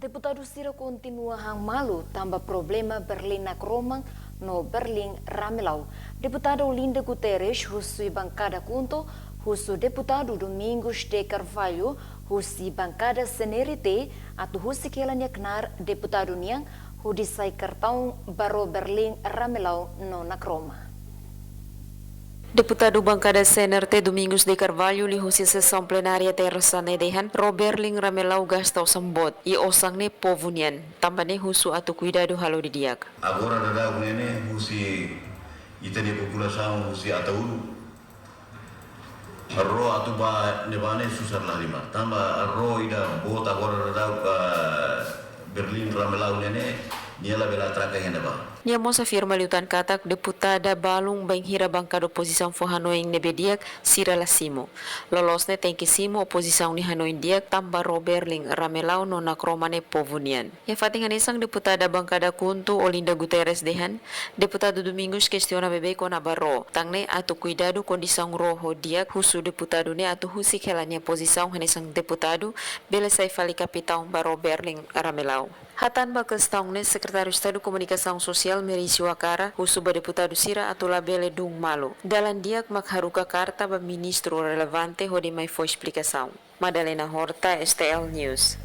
Deputado Sira continua hang malu tambah problema Berlim na Kromang no Berlim Ramelau. Deputado Linda Guterres husui bancada kunto, husu deputado Domingos de Carvalho husi bancada CNRT atau husi kelanya kenar deputado niang hudisai kartão baro Berlim Ramelau no na Kroma. Deputado bancada CNRT Domingos de Carvalho li husi sessão plenária terça nedehan Roberling Ramelau gastau sambot e osang ne povunian tambane husu atu cuidado halo didiak. Agora dada unene husi itani população husi ataulu arro atu ba nebane susar larima tamba arro ida bot agora dada Berlim Ramelau nene niela bela traka heneba. Nia mosa firma liutan katak deputada balung banghira bancada oposição for Hanoi nebediak Sira Lasimo. Lolosne tenki simo oposição ni Hanoi diak tamba Roberling Ramelau nona kromane povunian. Ya fatingan isang deputada bancada kuntu Olinda Guterres dehan, deputado Domingos questiona bebe con abarro. Tangne atu cuidado condição roho diak husu deputado ne atu husi kelanya posição hanisang deputado bele sai fali kapitão ba Roberling Ramelau. Hatan ba questão ne Secretário Estado Comunicação Social Mericio Akara, husu ba deputado Sira atau labele dung malu. Dalam diak makharuka karta ba ministro relevante hodi mai foi explicação. Madalena Horta, STL News.